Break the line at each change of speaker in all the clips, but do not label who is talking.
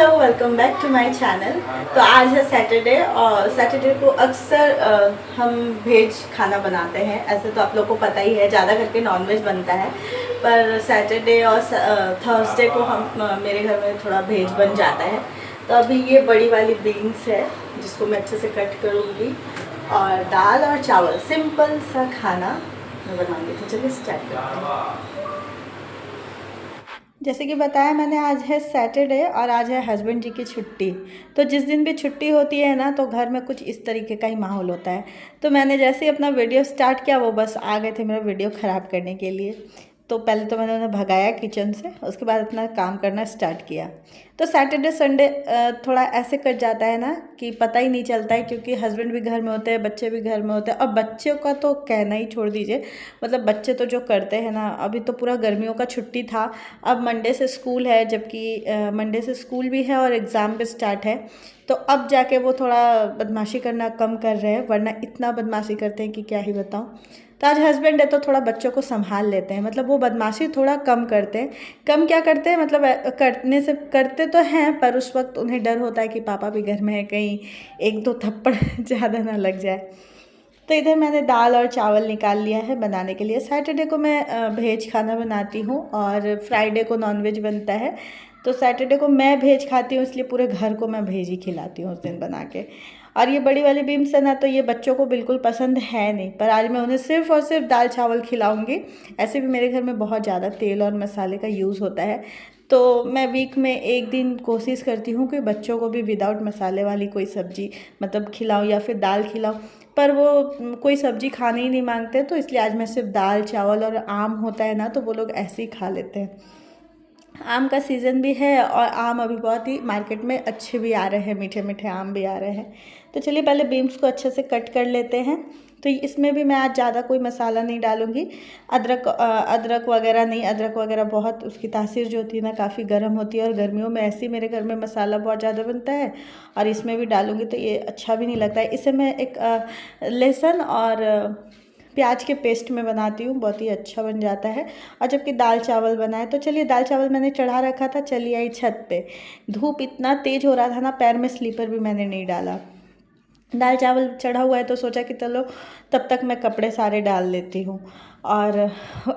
Hello, welcome back to my channel. तो आज है सैटरडे और सैटरडे को अक्सर हम वेज खाना बनाते हैं। ऐसे तो आप लोगों को पता ही है, ज़्यादा करके नॉनवेज बनता है, पर सैटरडे और थर्सडे को हम मेरे घर में थोड़ा वेज बन जाता है। तो अभी ये बड़ी वाली बीन्स है जिसको मैं अच्छे से कट करूँगी, और दाल और चावल, सिंपल सा खाना मैं बनाऊँगी। तो चलिए स्टार्ट करते हैं। जैसे कि बताया मैंने, आज है सैटरडे और आज है हस्बैंड जी की छुट्टी। तो जिस दिन भी छुट्टी होती है ना, तो घर में कुछ इस तरीके का ही माहौल होता है। तो मैंने जैसे ही अपना वीडियो स्टार्ट किया, वो बस आ गए थे मेरा वीडियो ख़राब करने के लिए। तो पहले तो मैंने उन्हें भगाया किचन से, उसके बाद अपना काम करना स्टार्ट किया। तो सैटरडे संडे थोड़ा ऐसे कट जाता है ना कि पता ही नहीं चलता है, क्योंकि हस्बैंड भी घर में होते हैं, बच्चे भी घर में होते हैं। और बच्चों का तो कहना ही छोड़ दीजिए, मतलब बच्चे तो जो करते हैं ना, अभी तो पूरा गर्मियों का छुट्टी था, अब मंडे से स्कूल है, जबकि मंडे से स्कूल भी है और एग्ज़ाम भी स्टार्ट है। तो अब जाके वो थोड़ा बदमाशी करना कम कर रहे हैं, वरना इतना बदमाशी करते हैं कि क्या ही बताऊँ। तो आज हस्बैंड है तो थोड़ा बच्चों को संभाल लेते हैं, मतलब वो बदमाशी थोड़ा कम करते हैं। कम क्या करते हैं, मतलब करने से करते तो हैं, पर उस वक्त उन्हें डर होता है कि पापा भी घर में है, कहीं एक दो थप्पड़ ज़्यादा ना लग जाए। तो इधर मैंने दाल और चावल निकाल लिया है बनाने के लिए। सैटरडे को मैं वेज खाना बनाती हूँ और फ्राइडे को नॉनवेज बनता है। तो सैटरडे को मैं वेज खाती हूँ, इसलिए पूरे घर को मैं वेज ही खिलाती हूँ उस दिन बना के। और ये बड़ी वाली बीम्स है ना, तो ये बच्चों को बिल्कुल पसंद है नहीं, पर आज मैं उन्हें सिर्फ़ और सिर्फ दाल चावल खिलाऊँगी। ऐसे भी मेरे घर में बहुत ज़्यादा तेल और मसाले का यूज़ होता है, तो मैं वीक में एक दिन कोशिश करती हूँ कि बच्चों को भी विदाउट मसाले वाली कोई सब्ज़ी मतलब खिलाऊँ या फिर दाल खिलाऊँ। पर वो कोई सब्ज़ी खाने ही नहीं मांगते, तो इसलिए आज मैं सिर्फ दाल चावल, और आम होता है ना, तो वो लोग ऐसे ही खा लेते हैं। आम का सीज़न भी है और आम अभी बहुत ही मार्केट में अच्छे भी आ रहे हैं, मीठे मीठे आम भी आ रहे हैं। तो चलिए पहले बीन्स को अच्छे से कट कर लेते हैं। तो इसमें भी मैं आज ज़्यादा कोई मसाला नहीं डालूँगी। अदरक वगैरह नहीं, अदरक वगैरह बहुत उसकी तासीर जो होती है ना, काफ़ी गर्म होती है, और गर्मियों में ऐसे ही मेरे घर में मसाला बहुत ज़्यादा बनता है, और इसमें भी डालूँगी तो ये अच्छा भी नहीं लगता है। इसे मैं एक लहसुन और प्याज के पेस्ट में बनाती हूँ, बहुत ही अच्छा बन जाता है। और जबकि दाल चावल बनाए, तो चलिए दाल चावल मैंने चढ़ा रखा था, चली आई छत पे। धूप इतना तेज़ हो रहा था ना, पैर में स्लीपर भी मैंने नहीं डाला। दाल चावल चढ़ा हुआ है तो सोचा कि चलो तब तक मैं कपड़े सारे डाल लेती हूँ। और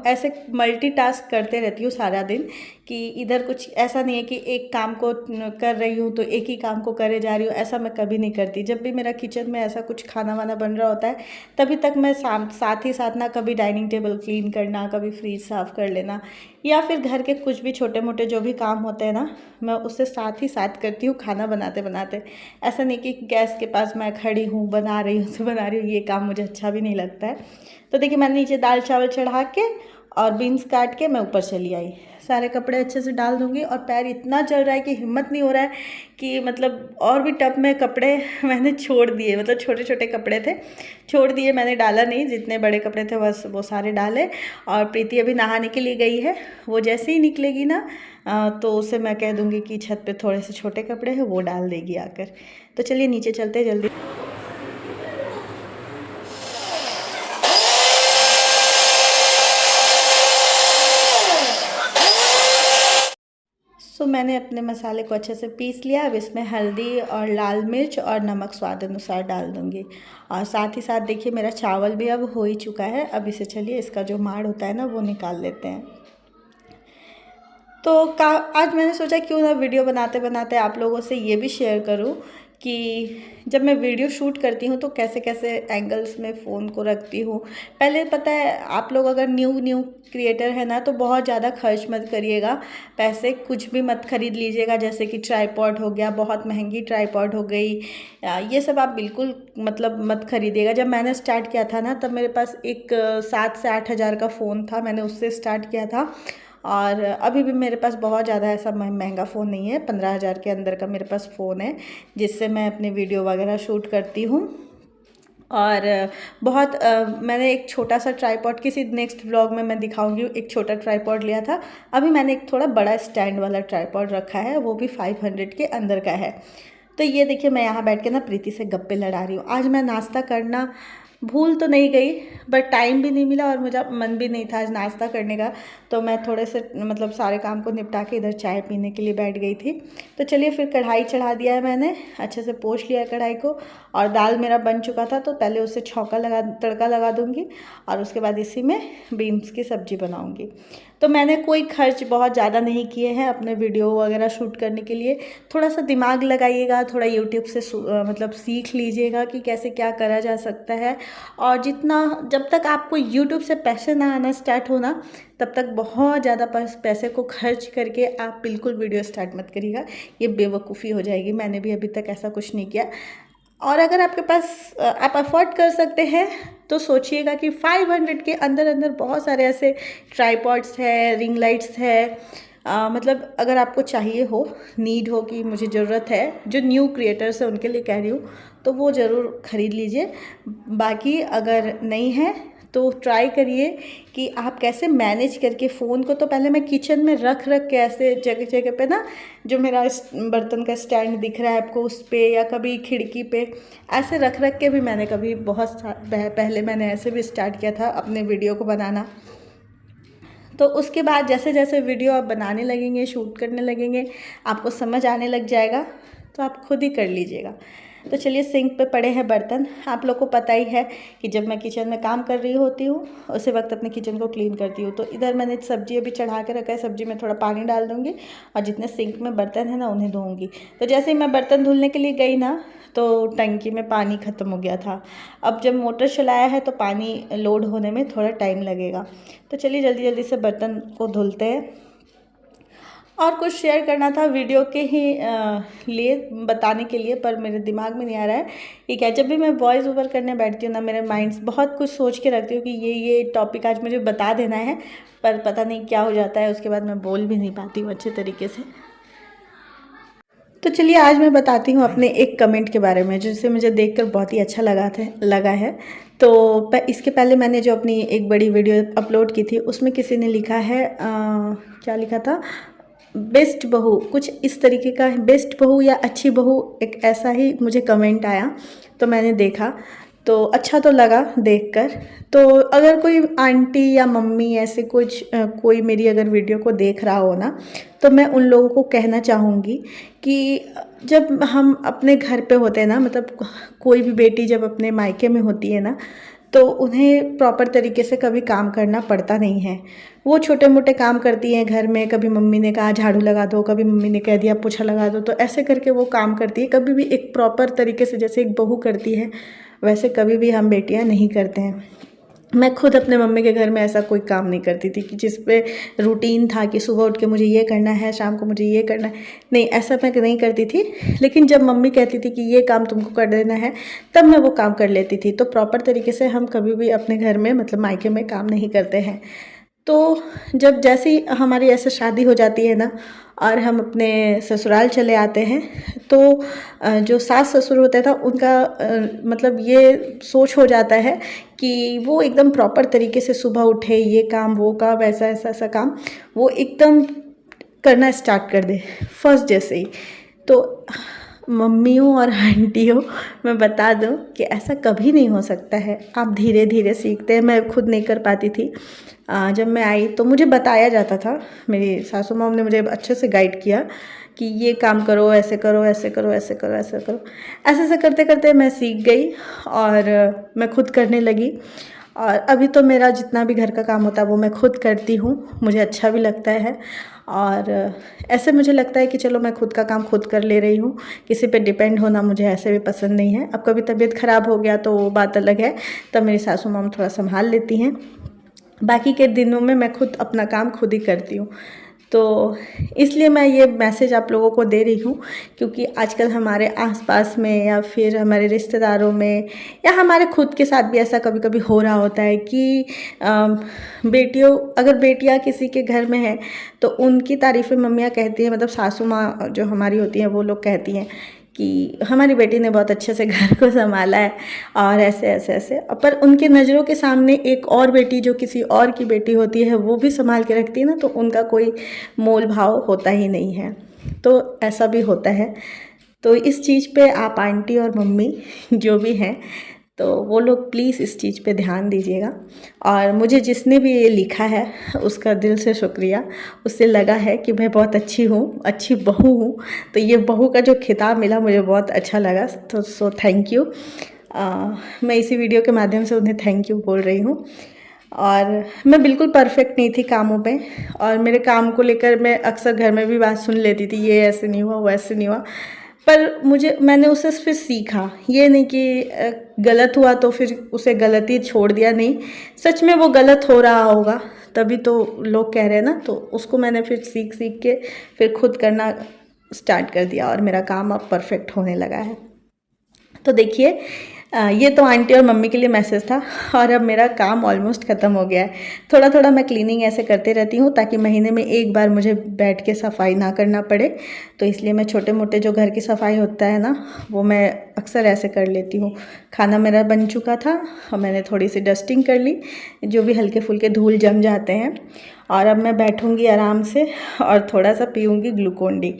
ऐसे मल्टीटास्क करते रहती हूँ सारा दिन, कि इधर कुछ ऐसा नहीं है कि एक काम को कर रही हूँ तो एक ही काम को करे जा रही हूँ, ऐसा मैं कभी नहीं करती। जब भी मेरा किचन में ऐसा कुछ खाना वाना बन रहा होता है, तभी तक मैं साथ ही साथ ना कभी डाइनिंग टेबल क्लीन करना, कभी फ्रिज साफ़ कर लेना, या फिर घर के कुछ भी छोटे मोटे जो भी काम होते हैं ना, मैं उससे साथ ही साथ करती हूँ खाना बनाते बनाते। ऐसा नहीं कि गैस के पास मैं खड़ी हूँ, बना रही हूँ तो बना रही हूँ, ये काम मुझे अच्छा भी नहीं लगता है। तो देखिए मैंने नीचे दाल चावल चढ़ा के और बीन्स काट के मैं ऊपर चली आई। सारे कपड़े अच्छे से डाल दूँगी, और पैर इतना जल रहा है कि हिम्मत नहीं हो रहा है कि मतलब, और भी टब में कपड़े मैंने छोड़ दिए, मतलब छोटे छोटे कपड़े थे छोड़ दिए, मैंने डाला नहीं। जितने बड़े कपड़े थे बस वो सारे डाले। और प्रीति अभी नहाने के लिए गई है, वो जैसे ही निकलेगी ना, तो उसे मैं कह दूँगी कि छत पे थोड़े से छोटे कपड़े हैं, वो डाल देगी आकर। तो चलिए नीचे चलते हैं जल्दी। मैंने अपने मसाले को अच्छे से पीस लिया। अब इसमें हल्दी और लाल मिर्च और नमक स्वाद अनुसार डाल दूँगी। और साथ ही साथ देखिए मेरा चावल भी अब हो ही चुका है। अब इसे चलिए इसका जो माड़ होता है ना, वो निकाल लेते हैं। तो आज मैंने सोचा क्यों ना वीडियो बनाते बनाते आप लोगों से ये भी शेयर करूं कि जब मैं वीडियो शूट करती हूं तो कैसे कैसे एंगल्स में फ़ोन को रखती हूं। पहले पता है, आप लोग अगर न्यू क्रिएटर है ना, तो बहुत ज़्यादा खर्च मत करिएगा, पैसे कुछ भी मत खरीद लीजिएगा। जैसे कि ट्राईपॉड हो गया, बहुत महंगी ट्राईपॉड हो गई, ये सब आप बिल्कुल मतलब मत खरीदिएगा। जब मैंने स्टार्ट किया था ना, तब मेरे पास एक 7 से 8 हज़ार का फ़ोन था, मैंने उससे स्टार्ट किया था। और अभी भी मेरे पास बहुत ज़्यादा ऐसा महंगा फ़ोन नहीं है, 15,000 के अंदर का मेरे पास फ़ोन है, जिससे मैं अपने वीडियो वगैरह शूट करती हूँ। और बहुत मैंने एक छोटा सा ट्राईपॉड, किसी नेक्स्ट व्लॉग में मैं दिखाऊंगी, एक छोटा ट्राईपॉड लिया था। अभी मैंने एक थोड़ा बड़ा स्टैंड वाला ट्राईपॉड रखा है, वो भी 500 के अंदर का है। तो ये देखिए मैं यहाँ बैठ के ना प्रीति से गप्पे लड़ा रही हूँ। आज मैं नाश्ता करना भूल तो नहीं गई, बट टाइम भी नहीं मिला और मुझे मन भी नहीं था आज नाश्ता करने का। तो मैं थोड़े से मतलब सारे काम को निपटा के इधर चाय पीने के लिए बैठ गई थी। तो चलिए फिर कढ़ाई चढ़ा दिया है मैंने, अच्छे से पोंछ लिया है कढ़ाई को। और दाल मेरा बन चुका था, तो पहले उसे तड़का लगा दूँगी और उसके बाद इसी में बीन्स की सब्ज़ी बनाऊँगी। तो मैंने कोई खर्च बहुत ज़्यादा नहीं किए हैं अपने वीडियो वगैरह शूट करने के लिए। थोड़ा सा दिमाग लगाइएगा, थोड़ा यूट्यूब से मतलब सीख लीजिएगा कि कैसे क्या करा जा सकता है। और जब तक आपको यूट्यूब से पैसे ना आना स्टार्ट हो ना, तब तक बहुत ज़्यादा पैसे को खर्च करके आप बिल्कुल वीडियो स्टार्ट मत करिएगा, ये बेवकूफ़ी हो जाएगी। मैंने भी अभी तक ऐसा कुछ नहीं किया। और अगर आपके पास आप अफोर्ड कर सकते हैं तो सोचिएगा कि 500 के अंदर अंदर बहुत सारे ऐसे ट्राईपॉड्स है, रिंग लाइट्स है, मतलब अगर आपको चाहिए हो, नीड हो कि मुझे ज़रूरत है, जो न्यू क्रिएटर्स है उनके लिए कह रही हूँ, तो वो ज़रूर ख़रीद लीजिए। बाकी अगर नहीं है तो ट्राई करिए कि आप कैसे मैनेज करके फ़ोन को, तो पहले मैं किचन में रख के ऐसे जगह जगह पे ना, जो मेरा बर्तन का स्टैंड दिख रहा है आपको उस पे, या कभी खिड़की पे ऐसे रख के भी मैंने कभी बहुत पहले मैंने ऐसे भी स्टार्ट किया था अपने वीडियो को बनाना। तो उसके बाद जैसे जैसे वीडियो आप बनाने लगेंगे, शूट करने लगेंगे, आपको समझ आने लग जाएगा, तो आप खुद ही कर लीजिएगा। तो चलिए, सिंक पे पड़े हैं बर्तन। आप लोग को पता ही है कि जब मैं किचन में काम कर रही होती हूँ उसी वक्त अपने किचन को क्लीन करती हूँ। तो इधर मैंने सब्जी अभी चढ़ा के रखा है, सब्जी में थोड़ा पानी डाल दूँगी और जितने सिंक में बर्तन है ना उन्हें धोऊँगी। तो जैसे ही मैं बर्तन धुलने के लिए गई ना, तो टंकी में पानी ख़त्म हो गया था। अब जब मोटर चलाया है तो पानी लोड होने में थोड़ा टाइम लगेगा। तो चलिए जल्दी जल्दी से बर्तन को धुलते हैं। और कुछ शेयर करना था वीडियो के ही लिए बताने के लिए, पर मेरे दिमाग में नहीं आ रहा है कि क्या। जब भी मैं वॉइस ओवर करने बैठती हूँ ना, मेरे माइंड्स बहुत कुछ सोच के रखती हूँ कि ये टॉपिक आज मुझे बता देना है, पर पता नहीं क्या हो जाता है, उसके बाद मैं बोल भी नहीं पाती हूँ अच्छे तरीके से। तो चलिए आज मैं बताती हूँ अपने एक कमेंट के बारे में, जिसे मुझे देखकर बहुत ही अच्छा लगा है। तो इसके पहले मैंने जो अपनी एक बड़ी वीडियो अपलोड की थी, उसमें किसी ने लिखा है क्या लिखा था, बेस्ट बहू, कुछ इस तरीके का, बेस्ट बहू या अच्छी बहू, एक ऐसा ही मुझे कमेंट आया। तो मैंने देखा तो अच्छा तो लगा देखकर। तो अगर कोई आंटी या मम्मी ऐसे कोई मेरी अगर वीडियो को देख रहा हो ना, तो मैं उन लोगों को कहना चाहूँगी कि जब हम अपने घर पे होते हैं ना, मतलब कोई भी बेटी जब अपने मायके में होती है ना, तो उन्हें प्रॉपर तरीके से कभी काम करना पड़ता नहीं है। वो छोटे मोटे काम करती हैं घर में, कभी मम्मी ने कहा झाड़ू लगा दो, कभी मम्मी ने कह दिया पोछा लगा दो, तो ऐसे करके वो काम करती है। कभी भी एक प्रॉपर तरीके से जैसे एक बहू करती है, वैसे कभी भी हम बेटियां नहीं करते हैं। मैं खुद अपने मम्मी के घर में ऐसा कोई काम नहीं करती थी कि जिस पे रूटीन था कि सुबह उठ के मुझे ये करना है, शाम को मुझे ये करना है, नहीं, ऐसा मैं नहीं करती थी। लेकिन जब मम्मी कहती थी कि ये काम तुमको कर देना है, तब मैं वो काम कर लेती थी। तो प्रॉपर तरीके से हम कभी भी अपने घर में, मतलब मायके में, काम नहीं करते हैं। तो जब जैसे ही हमारी ऐसे शादी हो जाती है ना, और हम अपने ससुराल चले आते हैं, तो जो सास ससुर होता था उनका मतलब ये सोच हो जाता है कि वो एकदम प्रॉपर तरीके से सुबह उठे, ये काम वो काम, ऐसा ऐसा ऐसा काम वो एकदम करना स्टार्ट कर दे फर्स्ट जैसे ही। तो मम्मियों और आंटियों, मैं बता दूं कि ऐसा कभी नहीं हो सकता है। आप धीरे धीरे सीखते हैं। मैं खुद नहीं कर पाती थी। जब मैं आई तो मुझे बताया जाता था, मेरी सासू माँ ने मुझे अच्छे से गाइड किया कि ये काम करो, ऐसे करो, ऐसे करो, ऐसे करो, ऐसे करो। ऐसे करते करते मैं सीख गई और मैं खुद करने लगी। और अभी तो मेरा जितना भी घर का काम होता है वो मैं खुद करती हूँ, मुझे अच्छा भी लगता है। और ऐसे मुझे लगता है कि चलो मैं खुद का काम खुद कर ले रही हूँ, किसी पे डिपेंड होना मुझे ऐसे भी पसंद नहीं है। अब कभी तबीयत ख़राब हो गया तो वो बात अलग है, तब मेरी सासू माँ थोड़ा संभाल लेती हैं। बाकी के दिनों में मैं खुद अपना काम खुद ही करती हूँ। तो इसलिए मैं ये मैसेज आप लोगों को दे रही हूँ, क्योंकि आजकल हमारे आसपास में या फिर हमारे रिश्तेदारों में या हमारे खुद के साथ भी ऐसा कभी कभी हो रहा होता है कि अगर बेटियाँ किसी के घर में हैं तो उनकी तारीफ़ें मम्मियाँ कहती हैं, मतलब सासू माँ जो हमारी होती हैं वो लोग कहती हैं कि हमारी बेटी ने बहुत अच्छे से घर को संभाला है और ऐसे ऐसे ऐसे। पर उनके नज़रों के सामने एक और बेटी जो किसी और की बेटी होती है वो भी संभाल के रखती है ना, तो उनका कोई मोल भाव होता ही नहीं है। तो ऐसा भी होता है। तो इस चीज़ पे आप आंटी और मम्मी जो भी हैं, तो वो लोग प्लीज़ इस चीज़ पे ध्यान दीजिएगा। और मुझे जिसने भी ये लिखा है उसका दिल से शुक्रिया। उससे लगा है कि मैं बहुत अच्छी हूँ, अच्छी बहू हूँ। तो ये बहू का जो खिताब मिला मुझे बहुत अच्छा लगा, तो सो थैंक यू। मैं इसी वीडियो के माध्यम से उन्हें थैंक यू बोल रही हूँ। और मैं बिल्कुल परफेक्ट नहीं थी कामों पे, और मेरे काम को लेकर मैं अक्सर घर में भी बात सुन लेती थी, ये ऐसे नहीं हुआ, वैसे नहीं हुआ। पर मैंने उससे फिर सीखा, ये नहीं कि गलत हुआ तो फिर उसे गलती छोड़ दिया, नहीं, सच में वो गलत हो रहा होगा तभी तो लोग कह रहे हैं ना। तो उसको मैंने फिर सीख के फिर खुद करना स्टार्ट कर दिया, और मेरा काम अब परफेक्ट होने लगा है। तो देखिए, ये तो आंटी और मम्मी के लिए मैसेज था, और अब मेरा काम ऑलमोस्ट ख़त्म हो गया है। थोड़ा थोड़ा मैं क्लीनिंग ऐसे करते रहती हूँ ताकि महीने में एक बार मुझे बैठ के सफाई ना करना पड़े। तो इसलिए मैं छोटे मोटे जो घर की सफाई होता है ना, वो मैं अक्सर ऐसे कर लेती हूँ। खाना मेरा बन चुका था और मैंने थोड़ी सी डस्टिंग कर ली, जो भी हल्के फुल्के धूल जम जाते हैं। और अब मैं बैठूँगी आराम से और थोड़ा सा पीऊँगी ग्लूकोन डी।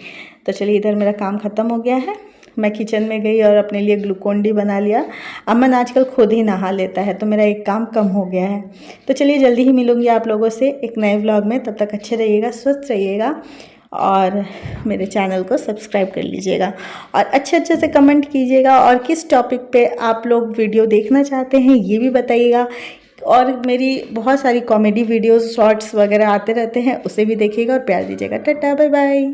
तो चलिए, इधर मेरा काम ख़त्म हो गया है। मैं किचन में गई और अपने लिए ग्लूकोन डी बना लिया। अमन आजकल खुद ही नहा लेता है, तो मेरा एक काम कम हो गया है। तो चलिए, जल्दी ही मिलूंगी आप लोगों से एक नए व्लॉग में। तब तक अच्छे रहिएगा, स्वस्थ रहिएगा, और मेरे चैनल को सब्सक्राइब कर लीजिएगा, और अच्छे अच्छे से कमेंट कीजिएगा, और किस टॉपिक पे आप लोग वीडियो देखना चाहते हैं ये भी बताइएगा। और मेरी बहुत सारी कॉमेडी वीडियोस, शॉर्ट्स वगैरह आते रहते हैं, उसे भी देखिएगा और प्यार दीजिएगा। Tata, bye bye.